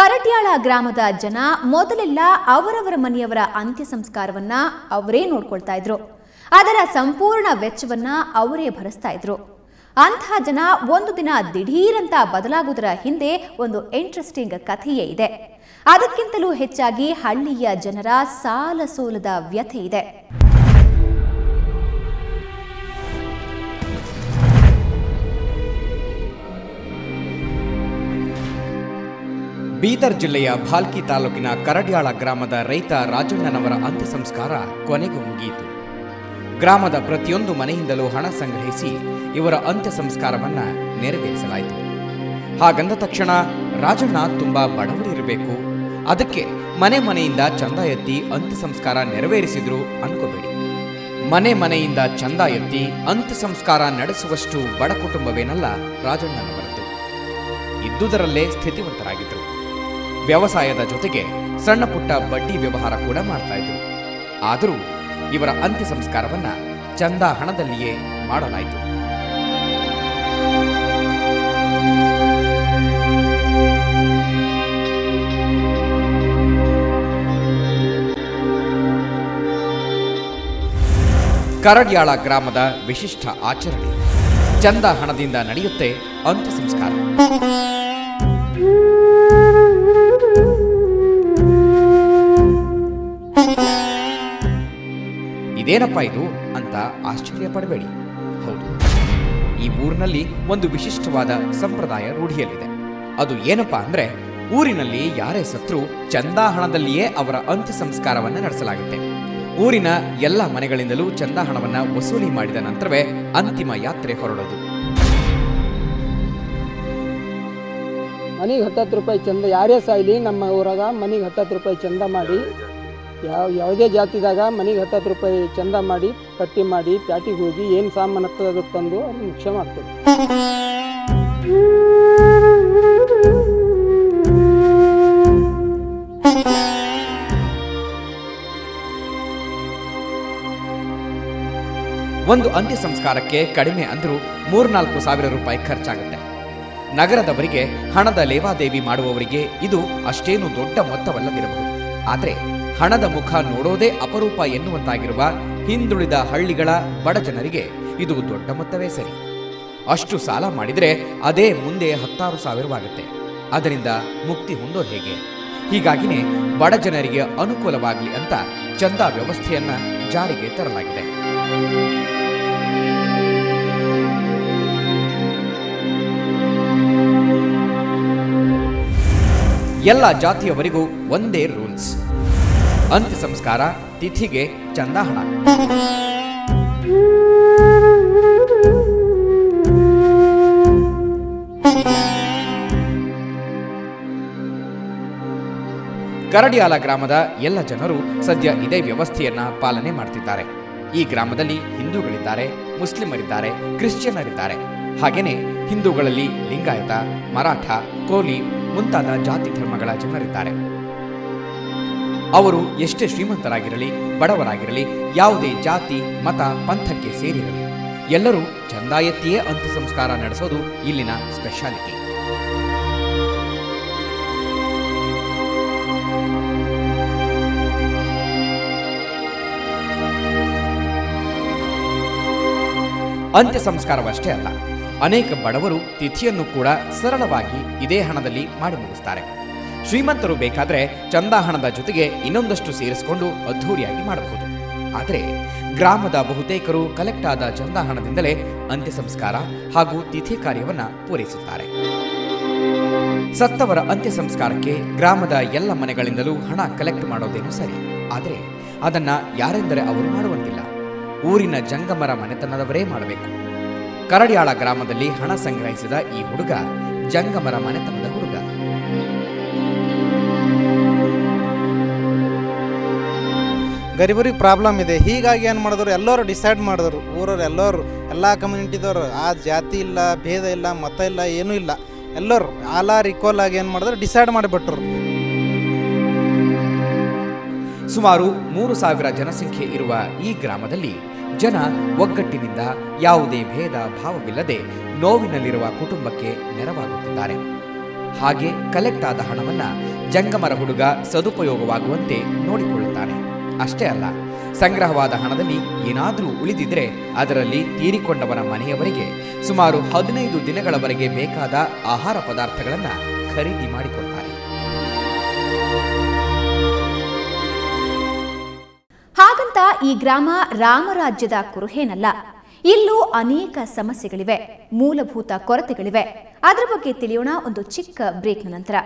ಕರಟ್ಯಾಳ ಗ್ರಾಮದ ಜನ ಮೊದಲೆಲ್ಲ ಅವರವರ ಮನೆಯವರ ಅಂತ್ಯ ಸಂಸ್ಕಾರವನ್ನ ಅವರೇ ನೋಡ್ಕೊಳ್ತಾ ಇದ್ರು. ಅದರ ಸಂಪೂರ್ಣ ವೆಚ್ಚವನ್ನ ಅವರೇ ಭರಿಸ್ತಾ ಇದ್ರು. ಅಂತಹ ಜನ ಒಂದು ದಿನ ದಿಢೀರಂತ ಬದಲಾಗುವುದರ ಹಿಂದೆ ಒಂದು ಇಂಟ್ರೆಸ್ಟಿಂಗ್ ಕಥೆಯೇ ಇದೆ. ಅದಕ್ಕಿಂತಲೂ ಹೆಚ್ಚಾಗಿ ಹಳ್ಳಿಯ ಜನರ ಸಾಲ ಸೋಲದ ವ್ಯಥೆ ಇದೆ. ಬೀದರ್ ಜಿಲ್ಲೆಯ ಭಾಲ್ಕಿ ತಾಲೂಕಿನ ಕರಡ್ಯಾಳ ಗ್ರಾಮದ ರೈತ ರಾಜಣ್ಣನವರ ಅಂತ್ಯ ಸಂಸ್ಕಾರ ಕೊನೆಗೂ ಮುಗಿಯಿತು. ಗ್ರಾಮದ ಪ್ರತಿಯೊಂದು ಮನೆಯಿಂದಲೂ ಹಣ ಸಂಗ್ರಹಿಸಿ ಇವರ ಅಂತ್ಯ ಸಂಸ್ಕಾರವನ್ನ ನೆರವೇರಿಸಲಾಯಿತು. ಹಾಗಂದ ತಕ್ಷಣ ರಾಜಣ್ಣ ತುಂಬಾ ಬಡವರಿರಬೇಕು, ಅದಕ್ಕೆ ಮನೆಯಿಂದ ಚಂದ ಎತ್ತಿ ಅಂತ್ಯ ಸಂಸ್ಕಾರ ನೆರವೇರಿಸಿದ್ರು ಅನ್ಕೋಬೇಡಿ. ಮನೆಯಿಂದ ಚಂದ ಎತ್ತಿ ಅಂತ್ಯ ಸಂಸ್ಕಾರ ನಡೆಸುವಷ್ಟು ಬಡ ಕುಟುಂಬವೇನಲ್ಲ ರಾಜಣ್ಣನವರದ್ದು. ಇದ್ದುದರಲ್ಲೇ ಸ್ಥಿತಿವಂತರಾಗಿದ್ದರು. ವ್ಯವಸಾಯದ ಜೊತೆಗೆ ಸಣ್ಣ ಪುಟ್ಟ ಬಡ್ಡಿ ವ್ಯವಹಾರ ಕೂಡ ಮಾಡ್ತಾ ಇದ್ರು. ಆದರೂ ಇವರ ಅಂತ್ಯ ಸಂಸ್ಕಾರವನ್ನ ಚಂದ ಹಣದಲ್ಲಿಯೇ ಮಾಡಲಾಯಿತು. ಕರಡ್ಯಾಳ ಗ್ರಾಮದ ವಿಶಿಷ್ಟ ಆಚರಣೆ. ಚಂದ ಹಣದಿಂದ ನಡೆಯುತ್ತೆ ಅಂತ್ಯ ಸಂಸ್ಕಾರ. ಇದೇನಪ್ಪ ಇದು ಅಂತ ಆಶ್ಚರ್ಯ ಪಡಬೇಡಿ. ಹೌದು, ಈ ಊರಿನಲ್ಲಿ ಒಂದು ವಿಶಿಷ್ಟವಾದ ಸಂಪ್ರದಾಯ ರೂಢಿಯಲ್ಲಿದೆ. ಅದು ಏನಪ್ಪಾ ಅಂದ್ರೆ, ಊರಿನಲ್ಲಿ ಯಾರೇ ಸತ್ರು ಚಂದಾ ಹಣದಲ್ಲಿಯೇ ಅವರ ಅಂತ್ಯ ಸಂಸ್ಕಾರವನ್ನ ನಡೆಸಲಾಗುತ್ತೆ. ಊರಿನ ಎಲ್ಲ ಮನೆಗಳಿಂದಲೂ ಚಂದಾ ಹಣವನ್ನ ವಸೂಲಿ ಮಾಡಿದ ನಂತರವೇ ಅಂತಿಮ ಯಾತ್ರೆ ಹೊರಡೋದು. ಮನೆಗೆ 10 ರೂಪಾಯಿ ಚಂದ, ಯಾರೇ ಸಾಯ್ಲಿ ನಮ್ಮ ಊರಾಗ ಮನೆಗೆ 10 ರೂಪಾಯಿ ಚಂದ ಮಾಡಿ, ಯಾವುದೇ ಜಾತಿದಾಗ ಮನೆಗೆ 10 ರೂಪಾಯಿ ಚಂದ ಮಾಡಿ ಪಟ್ಟಿ ಮಾಡಿ ಪ್ಯಾಟಿಗೆ ಹೋಗಿ ಏನು ಸಾಮಾನು ಹತ್ತದ ತಂದು ಅದನ್ನು ಮುಖ್ಯ ಮಾಡ್ತೇವೆ. ಒಂದು ಅಂತ್ಯ ಸಂಸ್ಕಾರಕ್ಕೆ ಕಡಿಮೆ ಅಂದ್ರೂ 3-4 ಸಾವಿರ ರೂಪಾಯಿ ಖರ್ಚಾಗುತ್ತೆ. ನಗರದವರಿಗೆ ಹಣದ ಲೇವಾದೇವಿ ಮಾಡುವವರಿಗೆ ಇದು ಅಷ್ಟೇನು ದೊಡ್ಡ ಮೊತ್ತವಲ್ಲದಿರಬಹುದು. ಆದರೆ ಹಣದ ಮುಖ ನೋಡೋದೇ ಅಪರೂಪ ಎನ್ನುವಂತಾಗಿರುವ ಹಿಂದುಳಿದ ಹಳ್ಳಿಗಳ ಬಡ ಜನರಿಗೆ ಇದು ದೊಡ್ಡ ಮೊತ್ತವೇ ಸರಿ. ಅಷ್ಟು ಸಾಲ ಮಾಡಿದರೆ ಅದೇ ಮುಂದೆ 16 ಸಾವಿರವಾಗುತ್ತೆ. ಅದರಿಂದ ಮುಕ್ತಿ ಹೊಂದೋದು ಹೇಗೆ? ಹೀಗಾಗಿನೇ ಬಡ ಜನರಿಗೆ ಅನುಕೂಲವಾಗಲಿ ಅಂತ ಚಂದಾ ವ್ಯವಸ್ಥೆಯನ್ನ ಜಾರಿಗೆ ತರಲಾಗಿದೆ. ಎಲ್ಲ ಜಾತಿಯವರಿಗೂ ಒಂದೇ ರೂಲ್ಸ್. ಅಂತ್ಯ ಸಂಸ್ಕಾರ ತಿಥಿಗೆ ಚಂದಾ ಹಣ. ಕರಡ್ಯಾಳ ಗ್ರಾಮದ ಎಲ್ಲ ಜನರು ಸದ್ಯ ಇದೇ ವ್ಯವಸ್ಥೆಯನ್ನ ಪಾಲನೆ ಮಾಡ್ತಿದ್ದಾರೆ. ಈ ಗ್ರಾಮದಲ್ಲಿ ಹಿಂದೂಗಳಿದ್ದಾರೆ, ಮುಸ್ಲಿಮರಿದ್ದಾರೆ, ಕ್ರಿಶ್ಚಿಯನ್ನರಿದ್ದಾರೆ. ಹಾಗೇನೆ ಹಿಂದೂಗಳಲ್ಲಿ ಲಿಂಗಾಯತ, ಮರಾಠ, ಕೋಲಿ ಮುಂತಾದ ಜಾತಿ ಧರ್ಮಗಳ ಜನರಿದ್ದಾರೆ. ಅವರು ಎಷ್ಟೇ ಶ್ರೀಮಂತರಾಗಿರಲಿ ಬಡವರಾಗಿರಲಿ, ಯಾವುದೇ ಜಾತಿ ಮತ ಪಂಥಕ್ಕೆ ಸೇರಿರಲಿ, ಎಲ್ಲರೂ ಚಂದಾ ಎತ್ತಿಯೇ ಅಂತ್ಯ ಸಂಸ್ಕಾರ ನಡೆಸೋದು ಇಲ್ಲಿನ ಸ್ಪೆಷಾಲಿಟಿ. ಅಂತ್ಯ ಸಂಸ್ಕಾರವಷ್ಟೇ ಅಲ್ಲ, ಅನೇಕ ಬಡವರು ತಿಥಿಯನ್ನು ಕೂಡ ಸರಳವಾಗಿ ಇದೇ ಹಣದಲ್ಲಿ ಮಾಡಿ ಮುಗಿಸ್ತಾರೆ. ಶ್ರೀಮಂತರು ಬೇಕಾದ್ರೆ ಚಂದಾ ಹಣದ ಜೊತೆಗೆ ಇನ್ನೊಂದಷ್ಟು ಸೇರಿಸಿಕೊಂಡು ಅದ್ಧೂರಿಯಾಗಿ ಮಾಡಬಹುದು. ಆದರೆ ಗ್ರಾಮದ ಬಹುತೇಕರು ಕಲೆಕ್ಟ್ ಆದ ಚಂದಾ ಹಣದಿಂದಲೇ ಅಂತ್ಯ ಸಂಸ್ಕಾರ ಹಾಗೂ ತಿಥಿ ಕಾರ್ಯವನ್ನ ಪೂರೈಸುತ್ತಾರೆ. ಸತ್ತವರ ಅಂತ್ಯ ಸಂಸ್ಕಾರಕ್ಕೆ ಗ್ರಾಮದ ಎಲ್ಲ ಮನೆಗಳಿಂದಲೂ ಹಣ ಕಲೆಕ್ಟ್ ಮಾಡೋದೇನು ಸರಿ, ಆದರೆ ಅದನ್ನ ಯಾರೆಂದರೆ ಅವರು ಮಾಡುವಂತಿಲ್ಲ. ಊರಿನ ಜಂಗಮರ ಮನೆತನದವರೇ ಮಾಡಬೇಕು. ಕರಡ್ಯಾಳ ಗ್ರಾಮದಲ್ಲಿ ಹಣ ಸಂಗ್ರಹಿಸಿದ ಈ ಹುಡುಗ ಜಂಗಮರ ಮನೆತನದ ಹುಡುಗ. ಗರೀಬರಿಗೆ ಪ್ರಾಬ್ಲಮ್ ಇದೆ. ಹೀಗಾಗಿ ಏನು ಮಾಡಿದ್ರು, ಎಲ್ಲರೂ ಡಿಸೈಡ್ ಮಾಡಿದ್ರು, ಊರವ್ರು ಎಲ್ಲರೂ, ಎಲ್ಲ ಕಮ್ಯುನಿಟಿದವರು, ಆ ಜಾತಿ ಇಲ್ಲ, ಭೇದ ಇಲ್ಲ, ಮತ ಇಲ್ಲ, ಏನೂ ಇಲ್ಲ, ಎಲ್ಲರೂ ಆಲಾರ್ ಈಕ್ವಲ್ ಆಗಿ ಏನು ಮಾಡಿದ್ರು ಡಿಸೈಡ್ ಮಾಡಿಬಿಟ್ರು. ಸುಮಾರು 3000 ಜನಸಂಖ್ಯೆ ಇರುವ ಈ ಗ್ರಾಮದಲ್ಲಿ ಜನ ಒಗ್ಗಟ್ಟಿನಿಂದ ಯಾವುದೇ ಭೇದ ಭಾವವಿಲ್ಲದೆ ನೋವಿನಲ್ಲಿರುವ ಕುಟುಂಬಕ್ಕೆ ನೆರವಾಗುತ್ತಿದ್ದಾರೆ. ಹಾಗೆ ಕಲೆಕ್ಟ್ ಆದ ಹಣವನ್ನ ಜಂಗಮರ ಹುಡುಗ ಸದುಪಯೋಗವಾಗುವಂತೆ ನೋಡಿಕೊಳ್ಳುತ್ತಾನೆ. ಅಷ್ಟೇ ಅಲ್ಲ, ಸಂಗ್ರಹವಾದ ಹಣದಲ್ಲಿ ಏನಾದರೂ ಉಳಿದಿದ್ರೆ ಅದರಲ್ಲಿ ತೀರಿಕೊಂಡವನ ಮನೆಯವರಿಗೆ ಸುಮಾರು 15 ದಿನಗಳವರೆಗೆ ಬೇಕಾದ ಆಹಾರ ಪದಾರ್ಥಗಳನ್ನು ಖರೀದಿ ಮಾಡಿಕೊಡ್ತಾರೆ. ಹಾಗಂತ ಈ ಗ್ರಾಮ ರಾಮರಾಜ್ಯದ ಕುರುಹೇನಲ್ಲ. ಇಲ್ಲೂ ಅನೇಕ ಸಮಸ್ಯೆಗಳಿವೆ, ಮೂಲಭೂತ ಕೊರತೆಗಳಿವೆ. ಅದರ ಬಗ್ಗೆ ತಿಳಿಯೋಣ ಒಂದು ಚಿಕ್ಕ ಬ್ರೇಕ್ನ ನಂತರ.